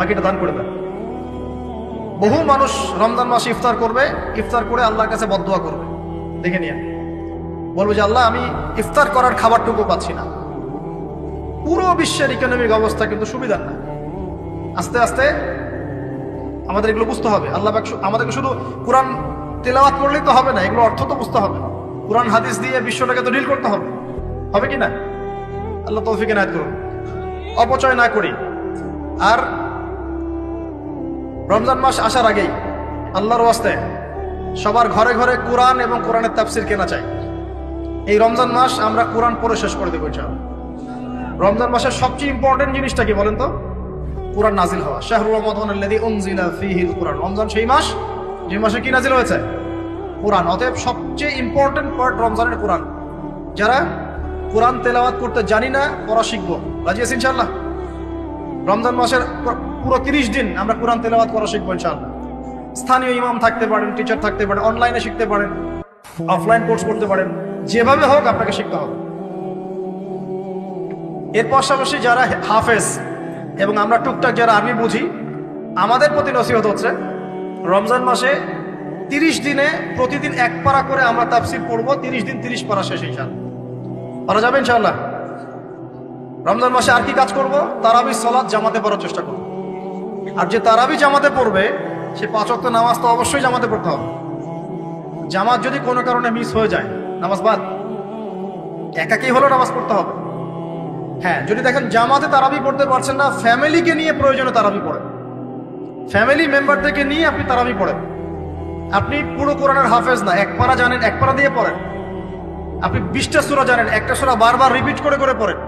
বাকিটা দান করে দেন। বহু মানুষ রমজান মাসে ইফতার করবে, ইফতার করে আল্লাহর কাছে বদদোয়া করবে, দেখে নিয়ে বলবো যে আল্লাহ আমি ইফতার করার খাবারটুকু পাচ্ছি না। পুরো বিশ্বের ইকোনমিক অবস্থা কিন্তু সুবিধার না। আস্তে আস্তে আমাদের এগুলো বুঝতে হবে। আল্লাহ আমাদেরকে শুধু কোরআন তেলাওয়াত করলেই তো হবে না, এগুলো অর্থ তো বুঝতে হবে। কোরআন হাদিস দিয়ে বিশ্বটাকে তো ডিল করতে হবে, হবে কি না? আল্লাহ তৌফিক এনায়েত করুন। অপচয় না করি। আর রমজান মাস আসার আগেই আল্লাহর ওয়াস্তে সবার ঘরে ঘরে কোরআন এবং কোরআনের তাফসির কেনা চাই। এই রমজান মাস আমরা কোরআন পড়ে শেষ করে দেবো ইনশাআল্লাহ। রমজান মাসের সবচেয়ে ইম্পর্টেন্ট জিনিসটা কি বলেন তো? কোরআন নাজিল হওয়া। শাহরুর রমাদানাল্লাযী উনজিলা ফীহিল কুরআন। রমজান সেই মাস যে মাসে কি নাজিল হয়েছে? কোরআন। অতএব সবচেয়ে ইম্পর্টেন্ট পার্ট রমজানের কোরআন। যারা কোরআন তেলাওয়াত করতে জানি না, পড়া শিখবো, রাজি আছি ইনশাআল্লাহ? রমজান মাসের পুরো 30 দিন আমরা কোরআন তেলাওয়াত করা শিখবো ইনশাআল্লাহ। স্থানীয় ইমাম থাকতে পারেন, টিচার থাকতে পারেন, অনলাইনে শিখতে পারেন, অফলাইন কোর্স করতে পারেন, যেভাবে হোক আপনাকে শিখতে হবে। এর পাশাপাশি যারা হাফেজ এবং আমরা টুকটাক যারা আরবি বুঝি, আমাদের প্রতি নসিহত হচ্ছে রমজান মাসে 30 দিনে প্রতিদিন 1 পারা করে আমরা তাফসীর পড়বো। 30 দিন 30 পারা শেষ ইনশাআল্লাহ। পারা যাবে ইনশাআল্লাহ? রমজান মাসে আর কি কাজ করব? তারাবি সালাত জামাতে পড়ার চেষ্টা করব। আর যে তারাবি জামাতে পড়বে সে 5 ওয়াক্ত নামাজ তো অবশ্যই জামাতে পড়তে হবে। জামাত যদি কোনো কারণে মিস হয়ে যায়, নামাজ বাদ। একাকি হলেও নামাজ পড়তে হবে। হ্যাঁ, যদি দেখেন জামাতে তারাবি পড়তে পারছেন না, ফ্যামিলিকে নিয়ে প্রয়োজনে তারাবি পড়েন। ফ্যামিলি মেম্বারদেরকে নিয়ে আপনি তারাবি পড়েন। আপনি পুরো কোরআনের হাফেজ না, 1 পারা জানেন, 1 পারা দিয়ে পড়েন। আপনি 20টা সূরা জানেন, একটা সূরা বারবার রিপিট করে করে পড়েন।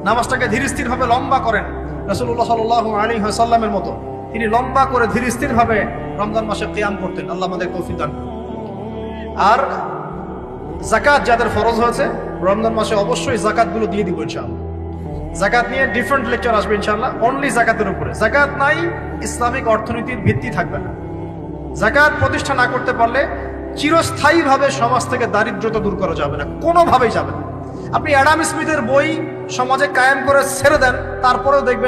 নামাজটাকে ধীর স্থির ভাবে লম্বা করেন। রাসূলুল্লাহ সাল্লাল্লাহু আলাইহি ওয়াসাল্লামের মতো তিনি লম্বা করে ধীর স্থির ভাবে রমজান মাসে কিয়াম করতেন। আল্লাহ আমাদের তৌফিক দান করুন। আর যাকাত যাদের ফরজ হয়েছে রমজান মাসে অবশ্যই যাকাতগুলো দিয়ে দিব ইনশাআল্লাহ। যাকাত নিয়ে ডিফারেন্ট লেকচার আসবে ইনশাআল্লাহ, অনলি যাকাতের উপরে। যাকাত নাই, ইসলামিক অর্থনীতির ভিত্তি থাকবে না। যাকাত প্রতিষ্ঠা না করতে পারলে চিরস্থায়ীভাবে সমাজ থেকে দারিদ্রতা দূর করা যাবে না, কোনোভাবেই যাবে না। আপনি অ্যাডাম স্মিথের বই সমাজে কায়েম করে ছেড়ে দেন, তারপরেও দেখবেন